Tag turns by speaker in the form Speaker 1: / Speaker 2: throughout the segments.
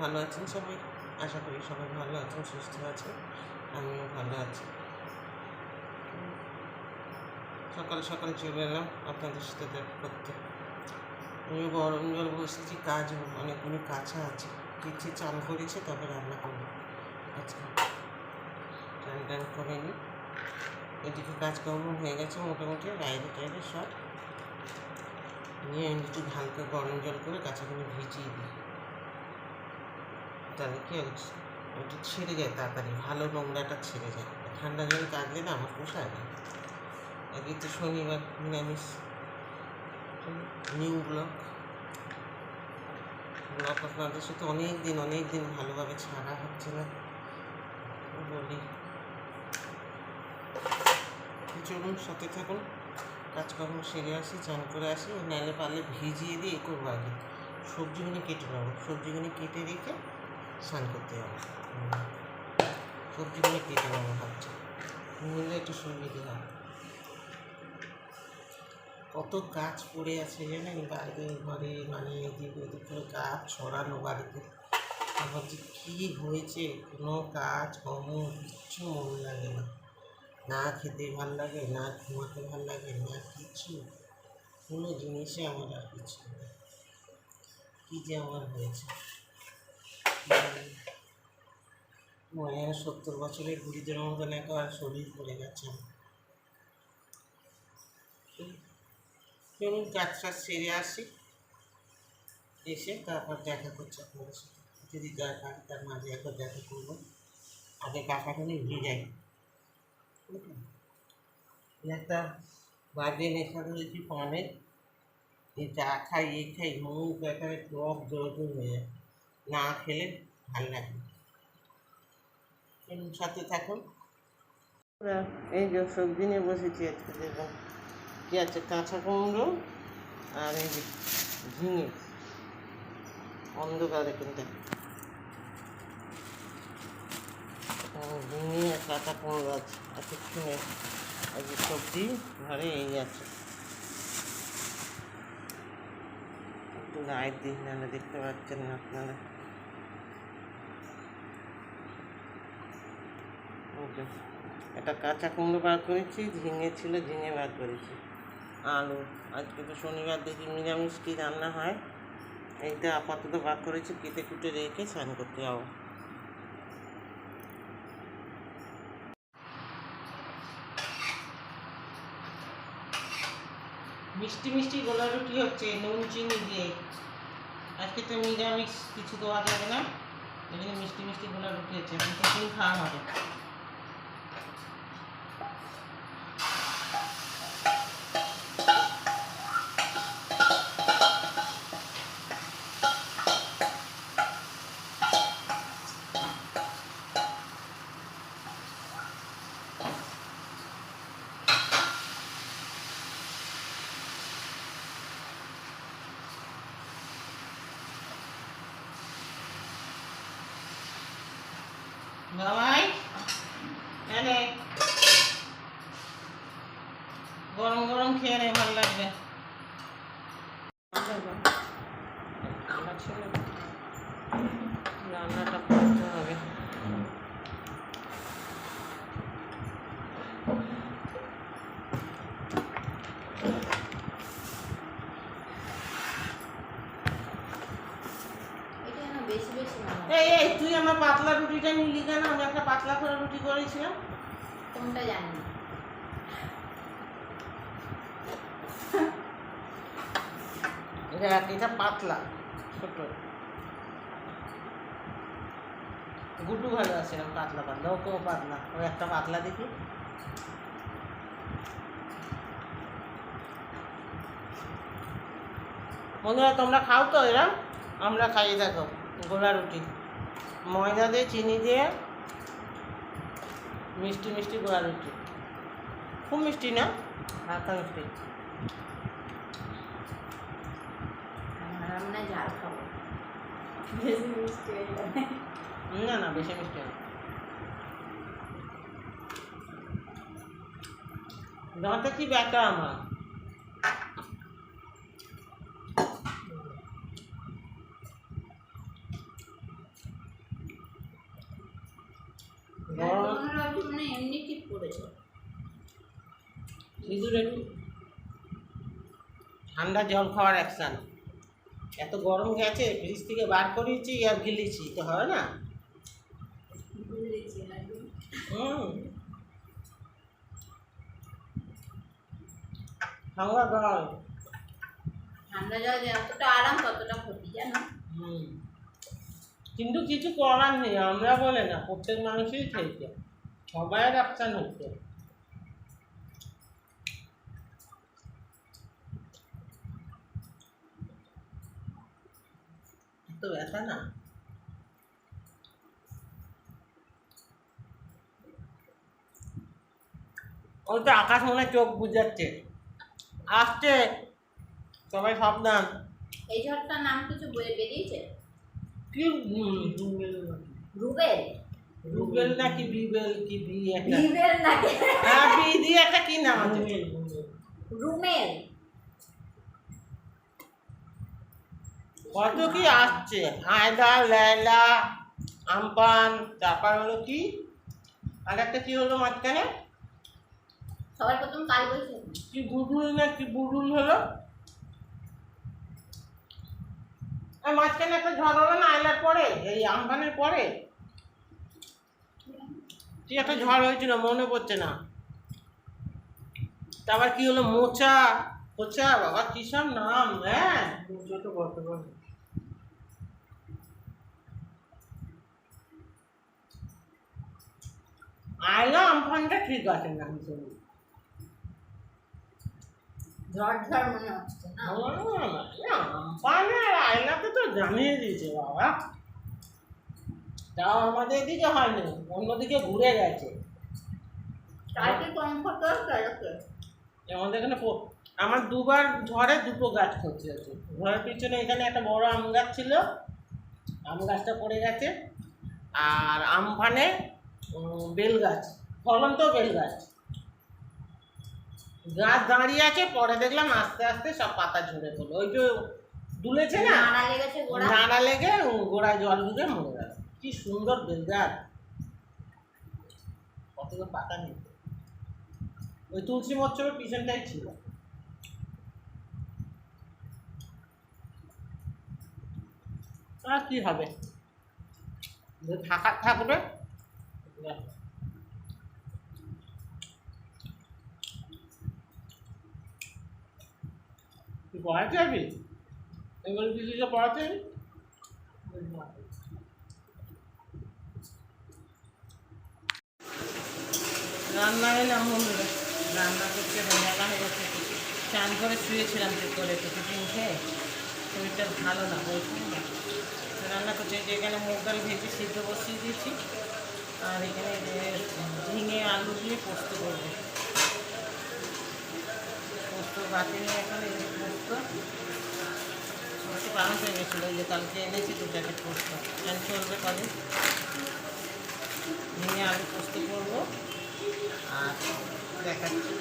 Speaker 1: ভালো আছেন সবাই? আশা করি সবাই ভালো আছেন, সুস্থ আছেন। আমিও ভালো আছি। সকাল সকাল চলে এলাম আপনাদের সাথে দেখা করতে। আমি গরম জল বসেছি, কাজ অনেকগুলো কাঁচা আছে। কিছু চান করেছে, তবে রান্না করবো আজকে। চান টান করে নিই। এদিকে কাজকর্ম হয়ে গেছে মোটামুটি, বাইরে টাইরে সব নিয়ে একটু হালকা গরম জল করে কাঁচাগুলো ভিজিয়ে দিই। তাহলে কি একটু ছেড়ে যায় তাড়াতাড়ি, ভালো নোংরাটা ছেড়ে যায়। ঠান্ডা জলে কাটলে না আমার পোষায় না। আগে তো শনিবার নিরামিষ। নিউ ব্লগ আপনাদের সাথে অনেক দিন ভালোভাবে ছাড়া হচ্ছে না বলি। চলুন সাথে থাকুন, কাজকর্ম সেরে আসি, চান করে আসি। নাইলে পারলে ভিজিয়ে দিয়ে করবো। আগে সবজিগুলো কেটে নেবো, সবজিগুলো কেটে রেখে স্নান করতে যাবো। সবজিগুলো কেটে নেবো ভাবছি, নিলে একটু সুবিধে হবে। কত কাজ পড়ে আছে জানেন, বাইরে ঘরে, মানে এদিক ওদিক করে কাজ ছড়ানো বাড়িতে। ভাবছি কী হয়েছে, কোনো কাজ কর্ম কিচ্ছু মন লাগে না। না খেতে ভাল লাগে, না ঘুমাতে ভাল লাগে, না কিছু, কোনো জিনিসে আমার আর কিছু নেই। কী যে আমার হয়েছে, 70 বছরের বুড়িদের মতন একবার শরীর পড়ে গেছে। চলুন কাজ টাজ সেরে আসি, এসে তারপর দেখা করছি আপনাদের সাথে। যদি দরকার তার মাঝে একবার দেখা করবো। আগে কাকাখানি যাই। একটা বাজে নেশা ধরেছি পানের। এই চা খাই, এই খাই, মুখ একেবারে টক জোরজোর হয়ে যায়। না খেলে ভাল লাগে না। সাথে থাকুন। এই যে সবজি নিয়ে বসেছি আজকে। দেখুন কী আছে, কাঁচা কুমড়ো আর এই যে ঝিঙে। অন্ধকারে কিন্তু ঝিঙে আর কাঁচা কুমড়ো আছে, আর কিছু নেই। আর যে সবজি ঘরে এই আছে। একটু লাইট দিন, নাহলে দেখতে পাচ্ছেন না আপনারা। একটা কাঁচা কুমড়ো বার করেছি, ঝিঙে ছিল, ঝিঙে বার করেছি, আলু। আজকে তো শনিবার, দেখি নিরামিষ কী রান্না হয়। এইটা আপাতত বার করেছি, কেটে কুটে রেখে স্নান করতে যাবো। মিষ্টি মিষ্টি গোলা রুটি হচ্ছে নুন চিনি দিয়ে। আজকে তো নিরামিষ, কিছু দেওয়া যাবে না, এখানে মিষ্টি মিষ্টি গোলা রুটি হচ্ছে। প্রতিদিন খাওয়া হবে। বাবাই এনে গরম গরম খেয়ে নে, ভালো লাগবে। রান্নাটা করতে হবে। এই তুই আমার পাতলা রুটিটা নিলি কেন? আমি একটা পাতলা করে রুটি করেছিলাম।
Speaker 2: কোনটা জানি না।
Speaker 1: এটা পাতলা ছোট। গুড্ডু ভালো আছে না পাতলা পাতলা, ওকেও পাতলা। ও একটা পাতলা দেখি। বন্ধুরা তোমরা খাও তো এরা? আমরা খাইয়ে দেখো গোলা রুটি, ময়দা দিয়ে চিনি দিয়ে মিষ্টি মিষ্টি গোলা রুটি। খুব মিষ্টি না, হালকা মিষ্টি।
Speaker 2: আমরা ঝাল খাবো, বেশি মিষ্টি হয়ে যাবে।
Speaker 1: না না, বেশি মিষ্টি না। দাঁতে কি ব্যথা আমার।
Speaker 2: কি মানে এমনি ঠিক করেছো?
Speaker 1: সিঁদুর একটু ঠান্ডা জল খাওয়ার অ্যাকশন। এত গরম গেছে, ফ্রিজ থেকে বার করেছি আর গিলেছি, তো হয় না।
Speaker 2: বুঝেছি নাকি?
Speaker 1: হুম, ঠান্ডা জল।
Speaker 2: ঠান্ডা জল যতটা আরাম ততটা ক্ষতি, জানো?
Speaker 1: হুম, কিন্তু কিছু করার নেই, আমরা বলে না, প্রত্যেক মানুষই খেয়েছে, সবাই অ্যাকশন হচ্ছে। এত ব্যথা না। ওই তো আকাশ মনে হয় চোখ বুঝাচ্ছে, আসছে, সবাই সাবধান।
Speaker 2: এই ঝড়টার নাম কিছু বেরিয়েছে?
Speaker 1: কি
Speaker 2: রুবেল?
Speaker 1: রুবেল নাকি বিবেল কি বি একটা,
Speaker 2: রিবেল নাকি?
Speaker 1: হ্যাঁ বি দিয়ে একটা কি নাম আছে,
Speaker 2: রুমেল।
Speaker 1: কত কি আসছে, আয়দা, লেলা, আমপান, তারপর হলো কি, আর একটা কি হলো মাঝখানে,
Speaker 2: সবার প্রথম কাল বৈশাখী।
Speaker 1: কি বুডুল না কি বুডুল হলো, আর মাঝখানে একটা ঝড় হলো না আয়লার পরে, এই আমপানের পরে কি একটা ঝড় হয়েছিল, মনে পড়ছে না। তারপর কি হলো, মোচা, মোচা, বাবা কি সব নাম, হ্যাঁ মোচা তো বর্তমান। আয়লা আমফানটা ঠিক আছে নাম শুনি।
Speaker 2: ঝড় ঝড় মনে হচ্ছে না?
Speaker 1: আমফানে আর আয়লাকে তো জানিয়ে দিয়েছে বাবা, তাও আমাদের এদিকে হয়নি, অন্যদিকে ঘুরে গেছে।
Speaker 2: কালকে কমফর্টার কালকে
Speaker 1: আমাদের এখানে আমার দুবার ঝড়ে দুটো গাছ ক্ষতি হয়েছে। ঘরের পিছনে এখানে একটা বড় আম গাছ ছিল, আম গাছটা পড়ে গেছে, আর আমফানে বেল গাছ, ফলন্ত বেল গাছ, গাছ দাঁড়িয়ে আছে, পরে দেখলাম আস্তে আস্তে সব পাতা ঝরে পড়লো, ওই যে দুলেছে না,
Speaker 2: নাড়া লেগেছে গোড়া।
Speaker 1: নাড়া লেগে গোড়ায় জল ঢুকে মরে গেল। কি সুন্দর বেল গাছ, কতগুলো পাতা নেই, ওই তুলসী মচ্ছবের পিছনটাই ছিল। আর কি হবে, যে থাকার থাকবে। তুই পড়াতে যাবি, এগুলো কিছু যে পড়াতে যাবি। রান্নায় নাম বন্ধুরা, রান্না করতে বেলা হয়ে গেছে, চান করে শুয়েছিলাম ঠিক করে, একটু টিফিন খেয়ে, শরীরটা ভালো না, বলছি না। রান্না করছি যে এখানে মুগ ডাল ভেজে সিদ্ধ বসিয়ে দিয়েছি, আর এখানে ঝিঙে আলু দিয়ে পোস্ত করবো, পোস্ত বাটি নিয়ে এখানে পোস্ত একটু পালন হয়ে গেছিলো, ওই যে কালকে এনেছি 2 প্যাকেট পোস্ত, ফ্যান চলবে কদিন। ঝিঙে আলু পোস্ত করবো, আর দেখাচ্ছি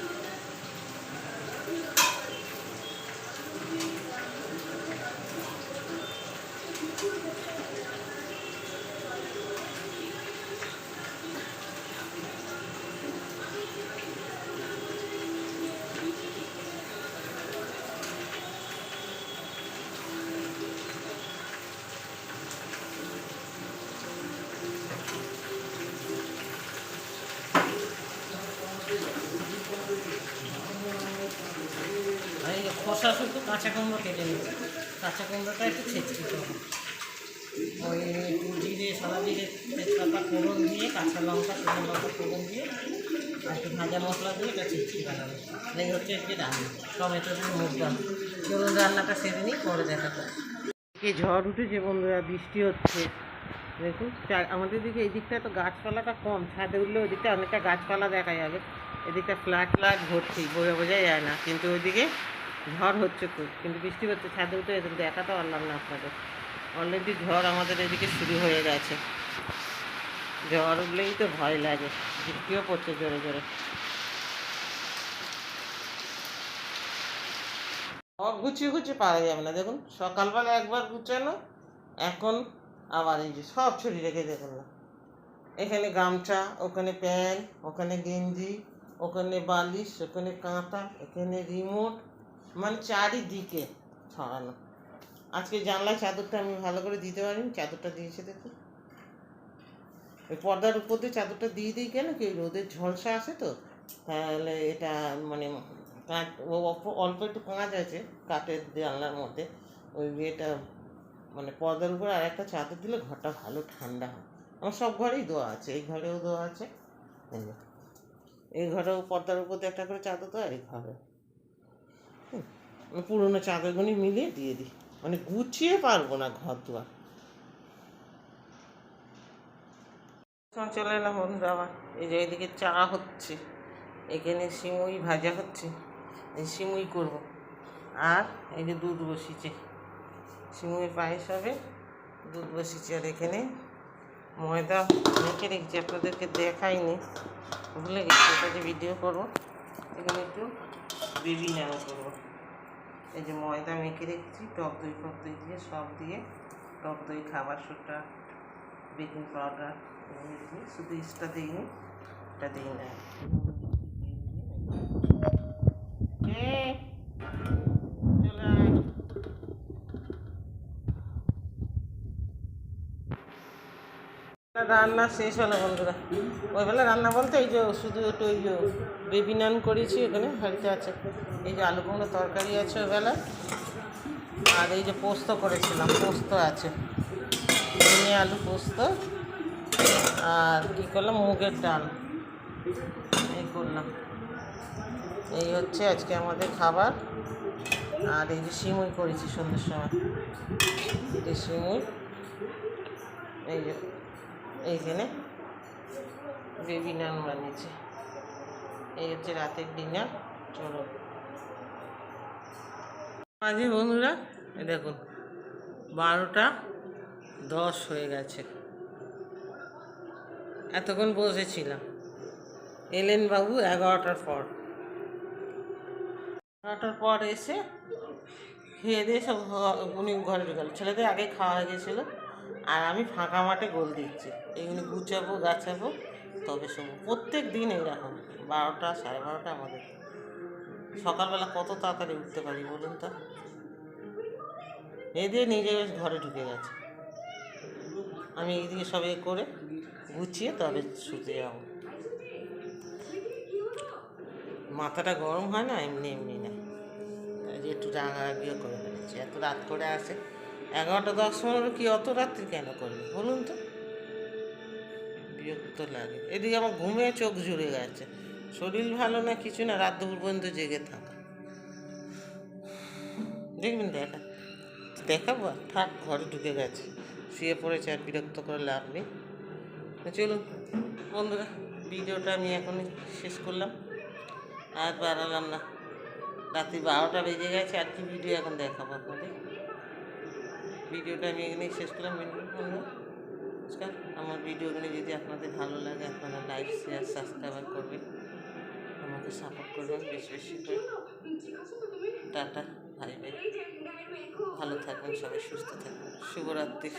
Speaker 1: এই খোসা শুধু কাঁচা কুমড়ো কেটে নিচ্ছি, কাঁচা কুমড়োটা একটু ছেঁচড়িতে হবে, ওই জিরে, সাদা জিরে, তেজপাতা ফোড়ন দিয়ে, কাঁচা লঙ্কা, শুকনো লঙ্কা ফোড়ন দিয়ে, আর একটু ভাজা মশলা দিয়ে এটা ছেঁচড়ি বানাবে। এই হচ্ছে একটি রান্না, টমেটো দিয়ে মুগ ডাল। চলুন রান্নাটা সেরে নিই, পরে দেখা যায়। এদিকে ঝড় উঠেছে বন্ধুরা, বৃষ্টি হচ্ছে, দেখুন আমাদের দিকে এই দিকটা তো গাছপালাটা কম, ছাদে উঠলে ওদিকটা অনেকটা গাছপালা দেখা যাবে, এদিকটা ফ্ল্যাট ফ্ল্যাট ভর্তি, বোঝা যায় না, কিন্তু ওইদিকে ঝড় হচ্ছে খুব, কিন্তু বৃষ্টি হচ্ছে, ছাদে উঠে এদিকে দেখাতে পারলাম না আপনাদের। অলরেডি ঝড় আমাদের এদিকে শুরু হয়ে গেছে, ঝড় উঠলেই তো ভয় লাগে, বৃষ্টিও পড়ছে জোরে জোরে। সব গুছিয়ে গুছিয়ে পারা যাবে না, দেখুন সকালবেলা একবার গুছানো, এখন আবার এই যে সব ছড়িয়ে রেখে দেখুন না, এখানে গামছা, ওখানে প্যান্ট, ওখানে গেঞ্জি, ওখানে বালিশ, ওখানে কাঁথা, এখানে রিমোট, মানে চারিদিকে ছড়ানো। আজকে জানলায় চাদরটা আমি ভালো করে দিতে পারিনি, চাদরটা দিয়েছে দেখুন। ওই পর্দার উপর দিয়ে চাদরটা দিয়ে দিই কেন কি, ওই রোদের ঝলসা আসে তো, তাহলে এটা মানে কাঁচ অল্প একটু কাঁচ আছে কাঠের জানলার মধ্যে, ওই এটা মানে পর্দার উপরে আর একটা চাদর দিলে ঘরটা ভালো ঠান্ডা হয়। আমার সব ঘরেই দেওয়া আছে, এই ঘরেও দেওয়া আছে, এই ঘরেও পর্দার উপর দিয়ে একটা করে চাদর দেওয়া, এই ঘরে পুরোনো চাদরগুলি মিলিয়ে দিয়ে দিই, মানে গুছিয়ে পারবো না ঘর দুয়ার। চলে এলাম বন্ধুরা আবার, এই যে এইদিকে চা হচ্ছে, এখানে সিমুই ভাজা হচ্ছে, এই সিমুই করবো, আর এই যে দুধ বসিয়েছে, সিমুইয়ের পায়েস হবে, দুধ বসিয়েছে, আর এখানে ময়দা মেখে রেখেছি, আপনাদেরকে দেখাইনি, ভুলে গেছি, এটা যে ভিডিও করবো, এখানে একটু বেবি নাও করবো। এই যে ময়দা মেখে রেখেছি, টক দই দিয়ে সব দিয়ে, টক দই, খাবার সোডা, বেকিং পাউডার এগুলো দিয়ে, শুধু ইস্টটা দিইনি, এটা দিই না। রান্না শেষ হলো বন্ধুরা, ওই বেলা রান্না বলতে এই যে শুধু একটু ওই যে বেবি নান করেছি, ওখানে হাঁড়িতে আছে, এই যে আলু কুমড়ো তরকারি আছে ওই বেলা, আর এই যে পোস্ত করেছিলাম, পোস্ত আছে, ঝিঙে আলু পোস্ত, আর কী করলাম, মুগের ডাল, এই করলাম। এই হচ্ছে আজকে আমাদের খাবার। আর এই যে সিমুই করেছি সন্ধ্যের সময়, এই সিমুই, এই যে এইখানে বেবি নান বানিয়েছে। এই হচ্ছে রাতের ডিনার। চলো আজকে বন্ধুরা, এই দেখুন 12:10 হয়ে গেছে, এতক্ষণ বসেছিলাম, এলেন বাবু 11টার পর, 11টার পর এসে খেয়ে দিয়ে সব উনি ঘরে ঢুকাল, ছেলেদের আগে খাওয়া হয়ে গেছিলো, আর আমি ফাঁকা মাঠে গোল দিচ্ছি, এইগুলি গুছাবো গাছাবো তবে সব। প্রত্যেক দিন এইরকম 12টা 12:30 আমাদের। সকালবেলা কত তাড়াতাড়ি উঠতে পারি বলুন তো। এই দিয়ে নিজে ঘরে ঢুকে গেছে, আমি এইদিকে সব করে গুছিয়ে তবে শুতে যাবো। মাথাটা গরম হয় না, এমনি এমনি না, এই যে একটু রাগারাগিও করে ফেলেছি, এত রাত করে আসে, 11:10 কি অত রাত্রি কেন করবে বলুন তো, বিরক্ত লাগে। এদিকে আমার ঘুমে চোখ জুড়ে গেছে, শরীর ভালো না কিছু না, রাত দুপুর পর্যন্ত জেগে থাকা। দেখবেন দেখাবো, থাক, ঘরে ঢুকে গেছে, শুয়ে পড়েছে, আর বিরক্ত করে লাভ নেই। চলুন বন্ধুরা, ভিডিওটা আমি এখনই শেষ করলাম, আর বাড়ালাম না, রাত্রি 12টা বেজে গেছে, আর কি ভিডিও এখন দেখাবো আপনাদের। ভিডিওটা আমি এখানেই শেষ করলাম। নমস্কার। আমার ভিডিওগুলো যদি আপনাদের ভালো লাগে, আপনারা লাইক শেয়ার সাবস্ক্রাইব করবেন, আমাকে সাপোর্ট করবেন বেশি বেশি করে। টাটা, বাই বাই, ভালো থাকবেন সবাই, সুস্থ থাকবেন, শুভরাত্রি।